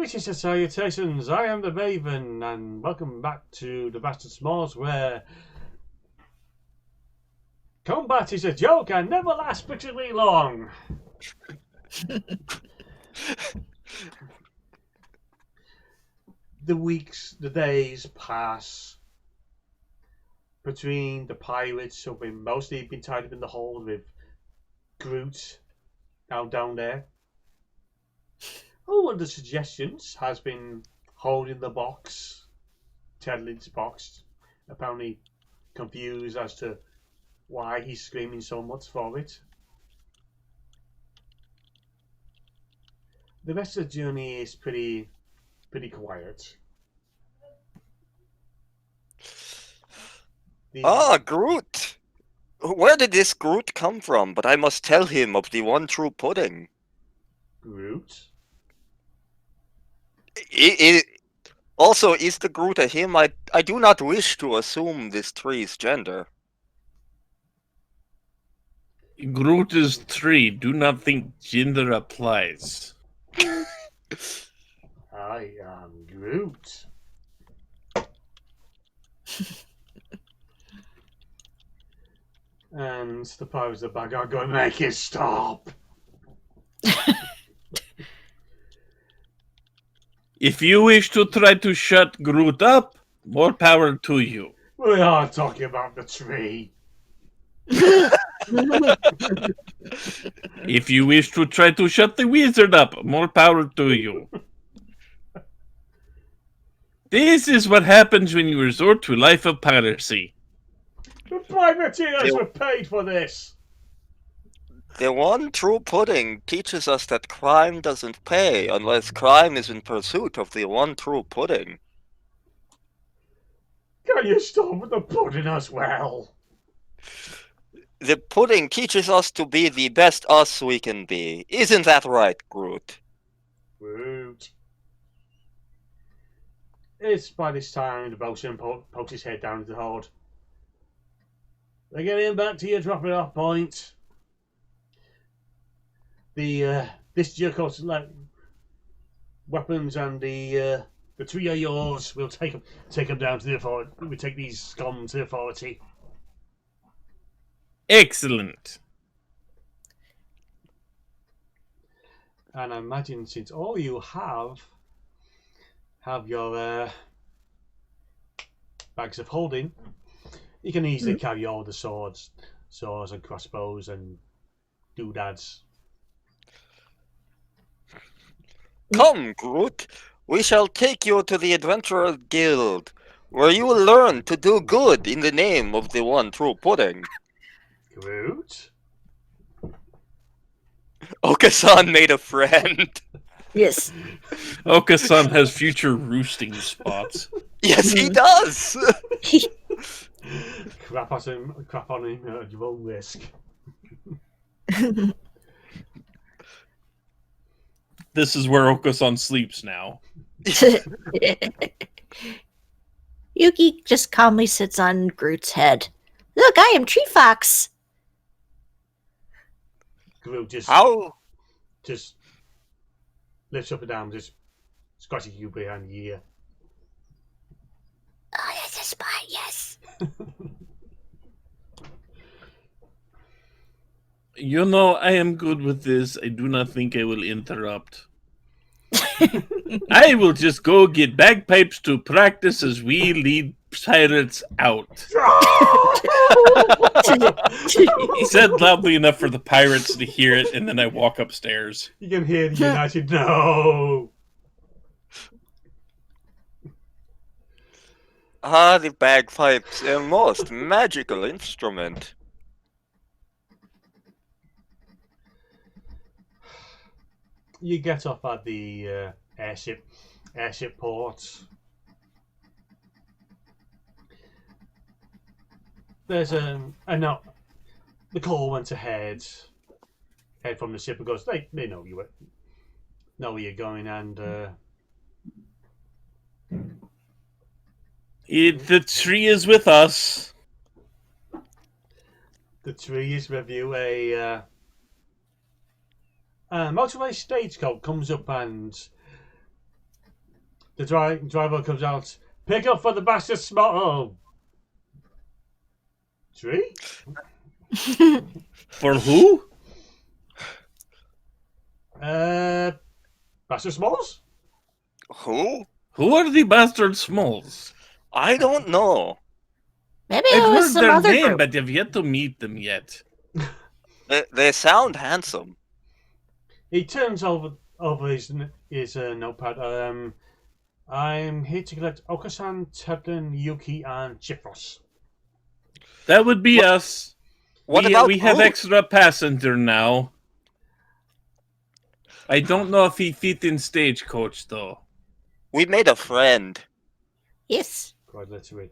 Greetings and salutations, I am the Raven, and welcome back to the Bastard Smols, where combat is a joke and never lasts particularly long. The weeks, the days pass between the pirates who've been mostly tied up in the hold with Groot down there. One of the suggestions has been holding the box, Tedlin's box, apparently confused as to why he's screaming so much for it. The rest of the journey is pretty quiet. Groot! Where did this Groot come from? But I must tell him of the one true pudding. Groot? Also, is the Groot a him? I do not wish to assume this tree's gender. Groot is 3. Do not think gender applies. I am Groot. And the pirates of the bag are going to make it stop. If you wish to try to shut Groot up, more power to you. We are talking about the tree. If you wish to try to shut the wizard up, more power to you. This is what happens when you resort to a life of piracy. The privateers were paid for this. The one true pudding teaches us that crime doesn't pay unless crime is in pursuit of the one true pudding. Can you stop with the pudding as well? The pudding teaches us to be the best us we can be. Isn't that right, Groot? Groot. It's by this time the bosun pokes his head down into the hold. They're getting back to your dropping off point. This jerk's weapons and the tree are yours. We'll take them down to the authority. We take these scum to the authority. Excellent. And I imagine since all you have your bags of holding, you can easily carry all the swords and crossbows and doodads. Come, Groot. We shall take you to the Adventurers Guild, where you will learn to do good in the name of the one true pudding. Groot? Okasan made a friend. Yes. Okasan has future roosting spots. Yes, he does. Crap on him at your own risk. This is where Okasan sleeps now. Yuki just calmly sits on Groot's head. Look, I am Tree Fox. Groot just lifts up and down, just scratching you behind the ear. Oh, that's a spy, yes. You know, I am good with this. I do not think I will interrupt. I will just go get bagpipes to practice as we lead pirates out. He said loudly enough for the pirates to hear it, and then I walk upstairs. You can hear the united no. Ah, the bagpipes, a most magical instrument. You get off at the airship port. There's a note. The call went ahead. Head from the ship and goes. They know know where you're going, and The tree is with us. the tree is with you. A motorway stagecoach comes up and The driver comes out. Pick up for the bastard Smols. Tree? For who? Bastard Smols? Who? Who are the bastard Smols? I don't know. Maybe I've it was heard some their other name, group. but I've yet to meet them yet. They sound handsome. He turns over his notepad. I'm here to collect Okasan, Tedlin, Yuki, and Chifros. That would be us. What about we have Groot? extra passenger now. I don't know if he fit in stagecoach though. We made a friend. Yes. Quite literally.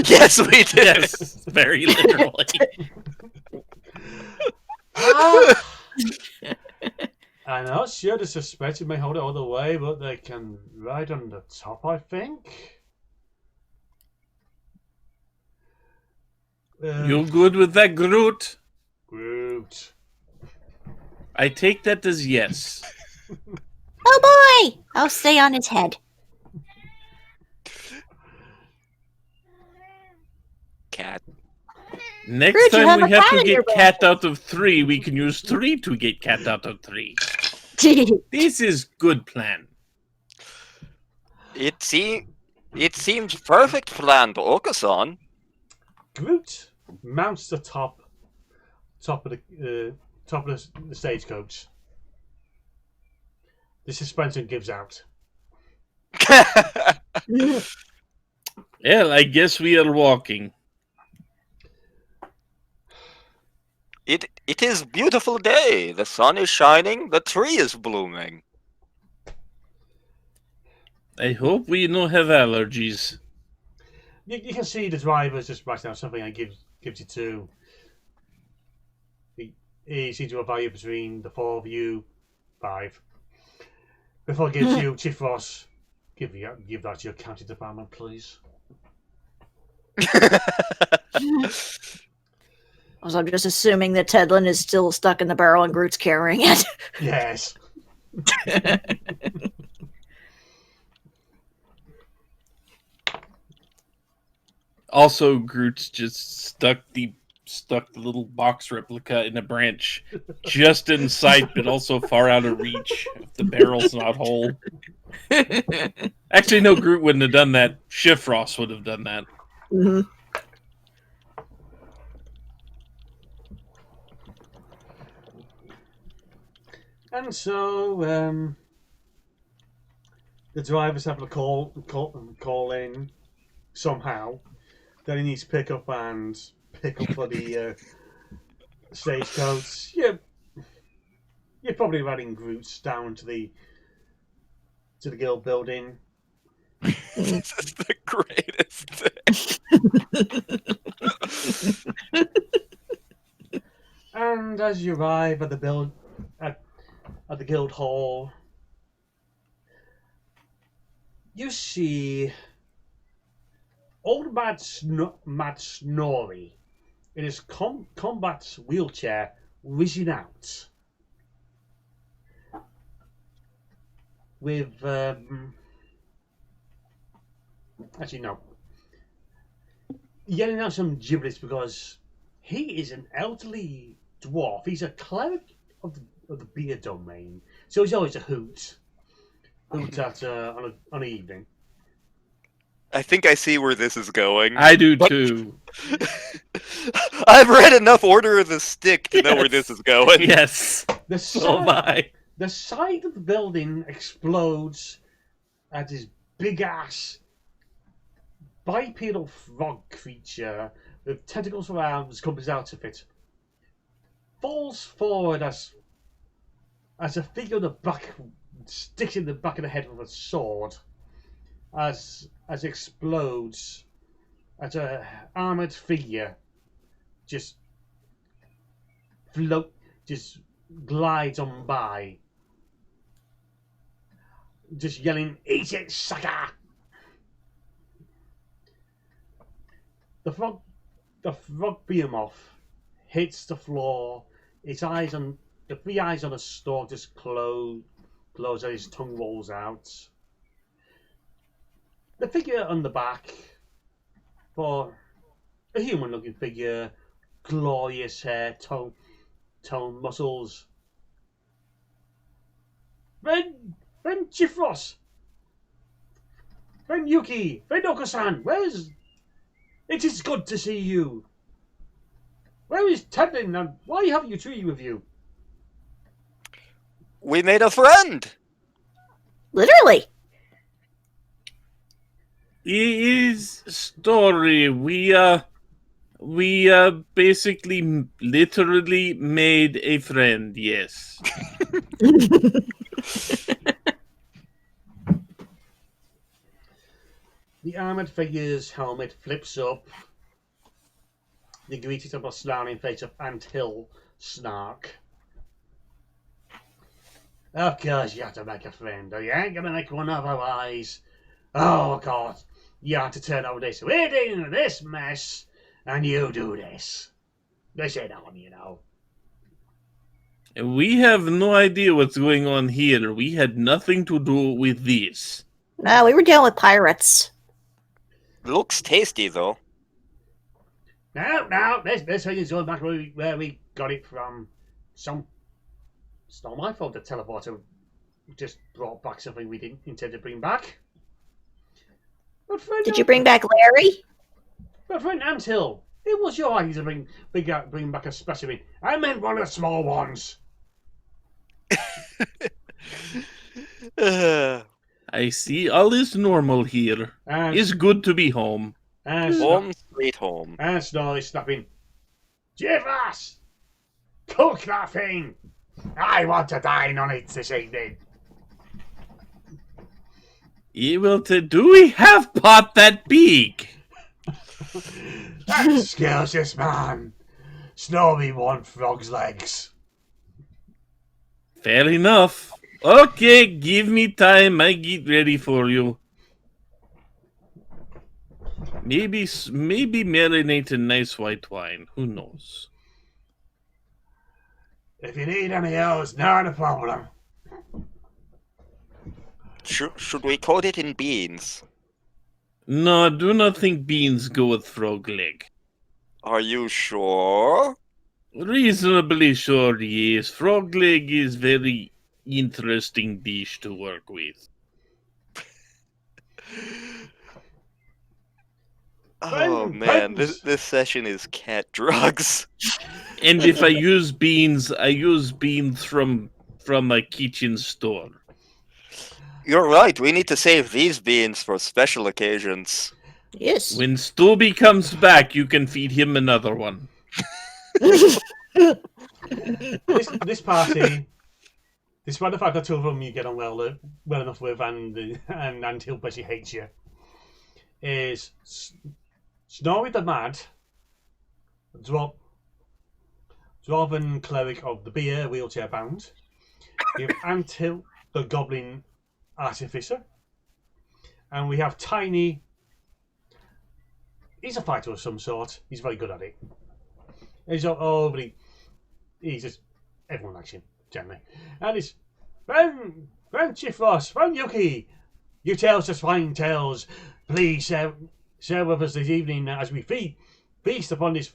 Yes, we did. Yes, very literally. I'm not sure the suspected may hold it all the way, but they can ride on the top, I think. You good with that, Groot? Groot. I take that as yes. Oh boy! I'll stay on his head. Cat. Next Groot, you time have we a have cat to in your get cat out of 3, we can use 3 to get cat out of 3. This is good plan. It seems perfect plan to Okasan. Groot mounts the top of the stagecoach. The suspension gives out. Well, I guess we are walking. It is beautiful day. The sun is shining. The tree is blooming. I hope we don't have allergies. You can see the driver's just writing out something and gives you 2. He seems to value between the 4 of you 5. Before he gives you Chief Ross, give that to your county department, please. So I'm just assuming that Tedlin is still stuck in the barrel and Groot's carrying it. Yes. Also, Groot's just stuck the little box replica in a branch just in sight, but also far out of reach if the barrel's not whole. Actually, no, Groot wouldn't have done that. Shifrost would have done that. Mm-hmm. And so the driver's having a call in somehow. Then he needs to pick up for the stagecoach. You're probably riding Groots down to the guild building. This is the greatest thing. And as you arrive at the at the guild hall, you see old Mad Snorri in his combat wheelchair whizzing out with actually no, yelling out some gibberish because he is an elderly dwarf. He's a cleric of the beer domain, so he's always a hoot at on an evening. I think I see where this is going. I do too. I've read enough Order of the Stick to know where this is going. Yes. The So am I. The side of the building explodes as this big ass bipedal frog creature with tentacles for arms comes out of it. Falls forward as a figure in the back sticks in the back of the head with a sword as it explodes as a armored figure just glides on by, just yelling, "Eat it, sucker!" The frog behemoth hits the floor. The 3 eyes on the stalk just close as his tongue rolls out. The figure on the back, for a human-looking figure, glorious hair, toned muscles. Friend Chifros, friend Yuki, friend Oko-san, where's... It is good to see you. Where is Tedlin, and why haven't you Tree with you? We made a friend. Literally. His story. We basically literally made a friend. Yes. The armoured figure's helmet flips up. The greeted of a snarling face of Ant Hill snark. Of course you have to make a friend, or you ain't gonna make one otherwise. Oh, of course, you have to turn over this. We're doing this mess, and you do this. This ain't on, you know. We have no idea what's going on here. We had nothing to do with this. No, we were dealing with pirates. Looks tasty though. No, this thing is going back where we got it from. It's not my fault the teleporter just brought back something we didn't intend to bring back. But friend, Did you bring back Larry? But friend Anthill, it was your idea to bring back a specimen. I meant one of the small ones. I see all is normal here. It's good to be home. Home sweet home. And Snowy snapping. Jivas! Cook that thing! I want to dine on it this evening. Do we have pot that big? Excuse man. Snowy want frog's legs. Fair enough. Okay, give me time. I get ready for you. Maybe marinate in nice white wine. Who knows? If you need any else, not a problem. Should we coat it in beans? No, I do not think beans go with frog leg. Are you sure? Reasonably sure, yes. Frog leg is very interesting dish to work with. Oh man, this session is cat drugs. And if I use beans from a kitchen store. You're right, we need to save these beans for special occasions. Yes. When Stubby comes back, you can feed him another one. This party, despite the fact that two of them you get on well enough with, and Anthill basically hates you, is Snorri the Mad, Dwarven Cleric of the Beer, wheelchair bound. We have Anthill the Goblin Artificer, and we have Tiny. He's a fighter of some sort. He's very good at it. He's just, everyone likes him generally. And it's Friend Chifros, Friend Yuki. You tales us fine tales. Please share with us this evening as we feast upon this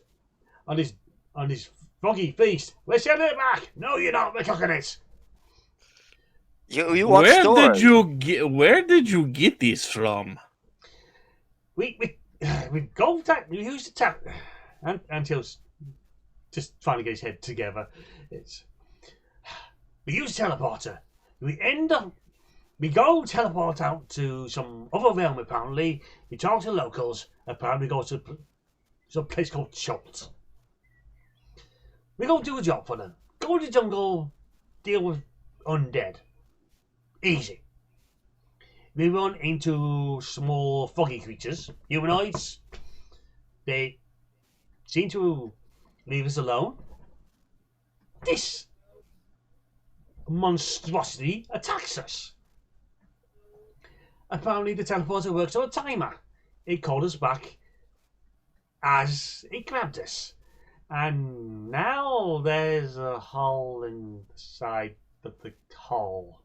froggy feast. We're sending it back. No, you're not. We're cooking it. You want Where story? Where did you get this from? We go tap. We use the tap. And Antill's just trying to get his head together. We use teleporter. We go teleport out to some other realm apparently. We talk to locals. Apparently go to some place called Cholt. We go do a job for them. Go to the jungle, deal with undead. Easy. We run into small foggy creatures, humanoids. They seem to leave us alone. This monstrosity attacks us. Apparently the teleporter works on a timer. It called us back as it grabbed us. And now there's a hole inside of the hole.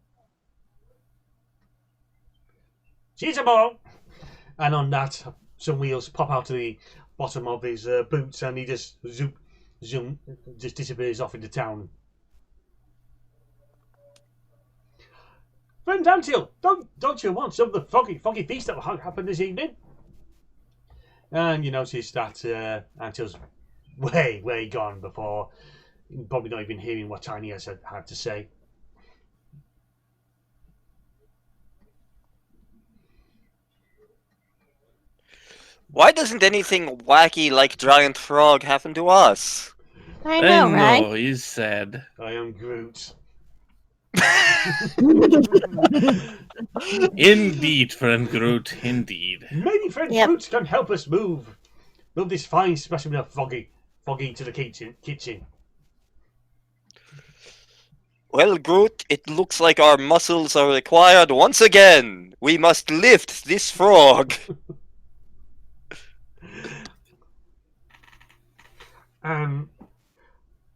See you tomorrow. And on that, some wheels pop out of the bottom of his boots, and he just zoom, just disappears off into town. Friend Antil, don't you want some of the foggy feast that will happen this evening? And you notice that Antil's way gone before, probably not even hearing what Tiny has had to say. Why doesn't anything wacky like giant frog happen to us? I know, right? know, he's sad. I am Groot. Indeed, friend Groot, indeed. Maybe friend Groot can help us move this fine specimen of foggy to the kitchen. Well, Groot, it looks like our muscles are required once again. We must lift this frog.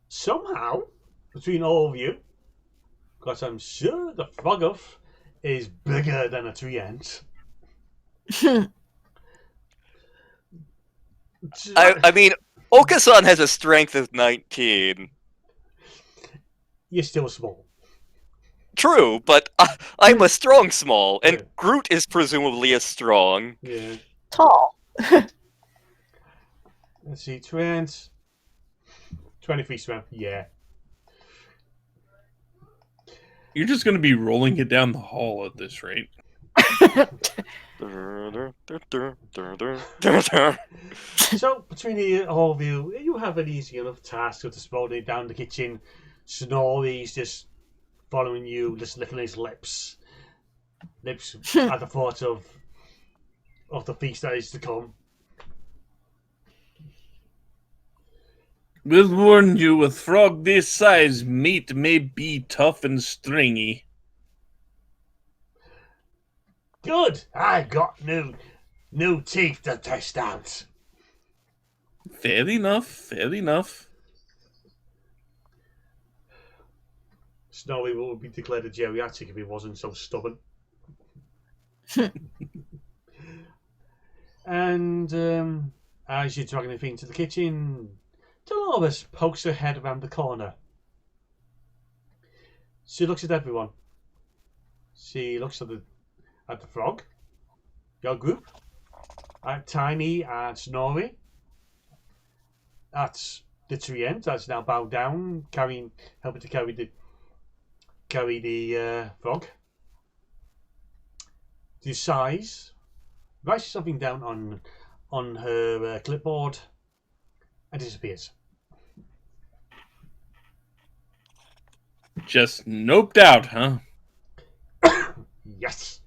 Somehow, between all of you, because I'm sure the frog-off is bigger than a tree ant. I mean, Okasan has a strength of 19. You're still small. True, but I'm a strong small, and Groot is presumably as strong. Yeah. Tall. Let's see, tree ants. 23 strength, yeah. You're just going to be rolling it down the hall at this rate. So, between all of you, you have an easy enough task of just rolling down the kitchen. Snorri's just following you, just licking his lips at the thought of the feast that is to come. We'll warn you, with frog this size, meat may be tough and stringy. Good! I got new teeth to test out. Fair enough, fair enough. Snorri would be declared a geriatric if he wasn't so stubborn. And as you're dragging the thing to the kitchen, Dolores pokes her head around the corner. She looks at everyone. She looks at the frog, your group, at Tiny and Snorri, at the tree ant that's now bowed down, helping to carry the frog. Decides, writes something down on her clipboard, and disappears. Just noped out, huh? Yes.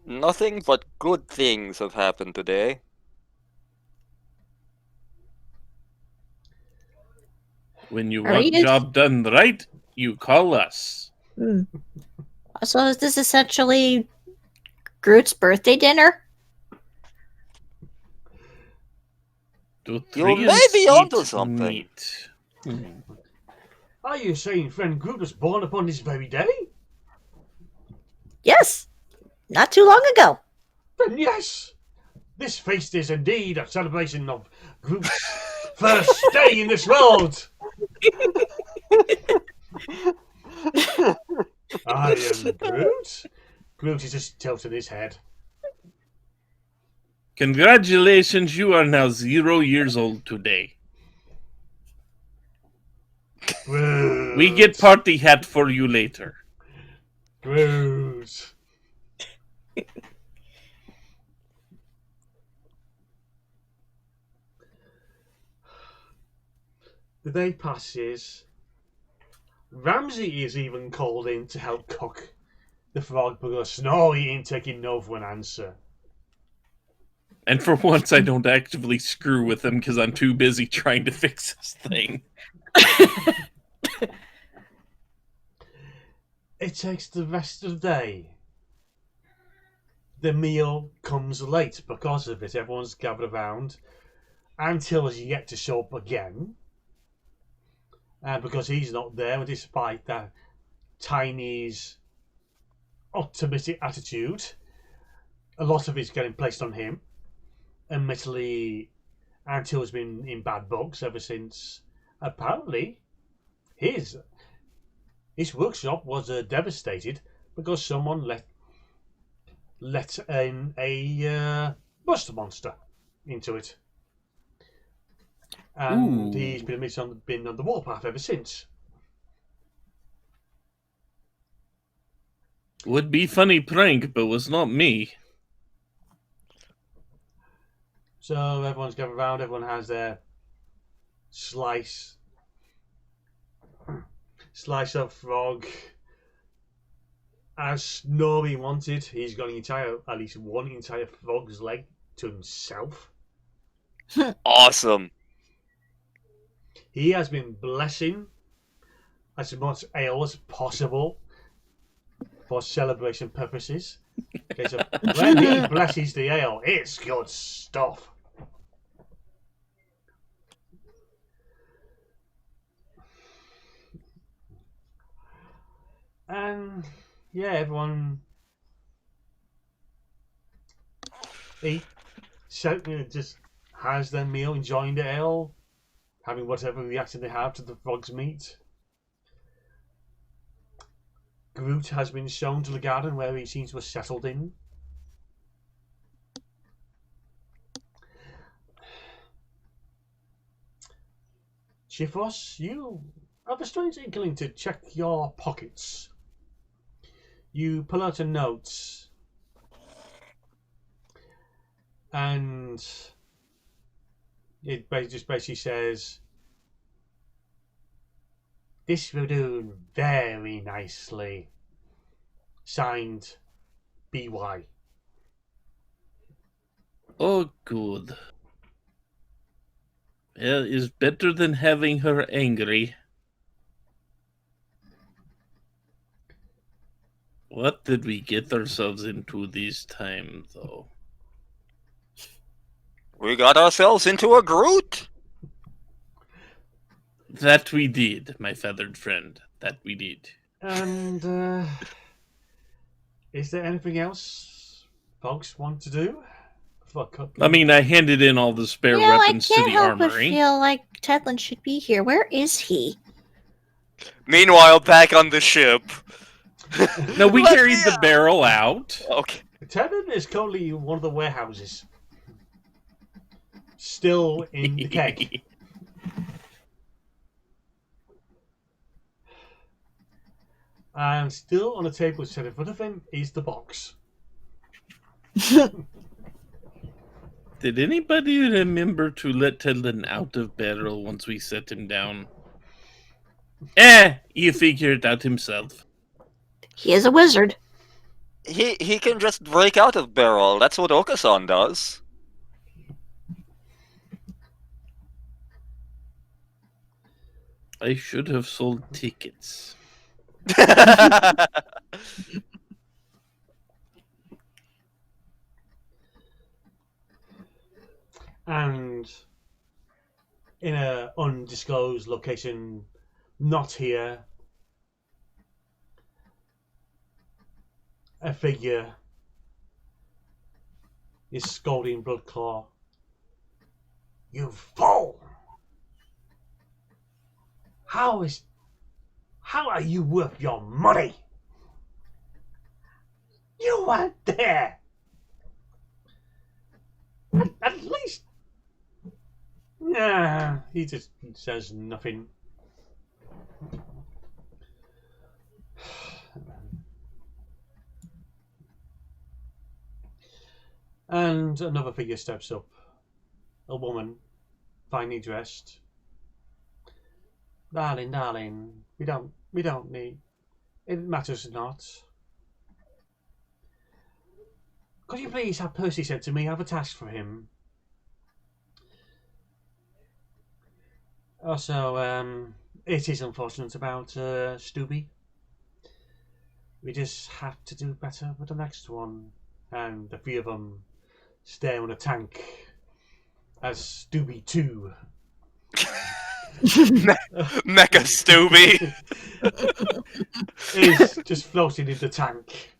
Nothing but good things have happened today. When you want job done right, you call us. So is this essentially Groot's birthday dinner? You may be onto something. Are you saying friend Groot was born upon this very day? Yes. Not too long ago. Then yes. This feast is indeed a celebration of Groot's first day in this world. I am Groot. Groot is just tilting his head. Congratulations, you are now 0 years old today. Groot. We get party hat for you later. Groot. The day passes. Ramsey is even called in to help cook the frog because Snorri ain't taking no for an answer. And for once, I don't actively screw with him because I'm too busy trying to fix this thing. It takes the rest of the day. The meal comes late because of it. Everyone's gathered around until as yet to show up again. And because he's not there, despite that Tiny's optimistic attitude, a lot of it's getting placed on him. Admittedly, Antil's been in bad books ever since. Apparently, his workshop was devastated because someone let in a buster monster into it, and he's Ooh. been on the warpath ever since. Would be funny prank, but was not me. So everyone's gathered around. Everyone has their slice of frog. As Snorri wanted, he's got at least one entire frog's leg to himself. Awesome. He has been blessing as much ale as possible for celebration purposes. Okay, so when he blesses the ale, it's good stuff. And yeah, everyone just has their meal, enjoying the ale, having whatever reaction they have to the frog's meat. Groot has been shown to the garden where he seems to have settled in. Chifos, you have a strange inkling to check your pockets. You pull out a note, and it just basically says, "This will do very nicely." Signed, BY. Oh, good. Well, is better than having her angry. What did we get ourselves into this time, though? We got ourselves into a Groot. That we did, my feathered friend. That we did. And is there anything else folks want to do? I mean, I handed in all the spare weapons to I can't the help but armory. feel like Tedlin should be here. Where is he? Meanwhile, back on the ship. No, we Let carried me the out. barrel out. Okay. Tevin is currently in one of the warehouses. Still in the keg. And still on a table set in front of him is the box. Did anybody remember to let Tedlin out of barrel once we set him down? You figure it out himself. He is a wizard. He can just break out of barrel. That's what Okasan does. I should have sold tickets. And in an undisclosed location, not here, a figure is scolding Bloodclaw. "You fool! How are you worth your money? You weren't there. At least..." Nah, he just says nothing. And another figure steps up. A woman, finely dressed. Darling, we don't need. It matters not. Could you please have Percy sent to me? I have a task for him. Also, it is unfortunate about Stubby. We just have to do better with the next one. And the three of them stare on a tank as Stubby 2 Mecha Stubby. is just floating in the tank.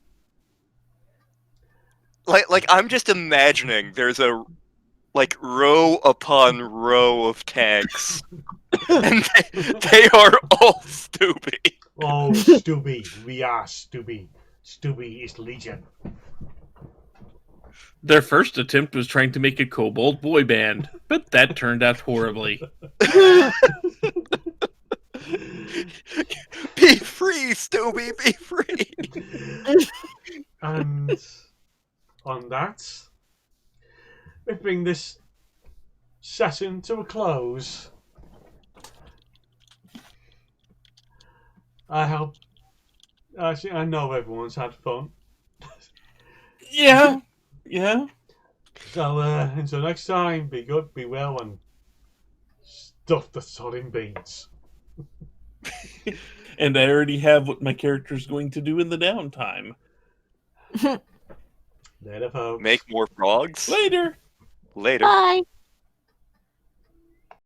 like I'm just imagining there's a like row upon row of tanks, and they are all Stubby. Oh, Stubby, we are Stubby. Stubby is Legion. Their first attempt was trying to make a kobold boy band, but that turned out horribly. Be free, Stubby, be free. And on that, we bring this session to a close. I know everyone's had fun. Yeah. So until next time, be good, be well, and stuff the sodding beans. And I already have what my character's going to do in the downtime. Later, folks. Make more frogs. Later. Later. Bye.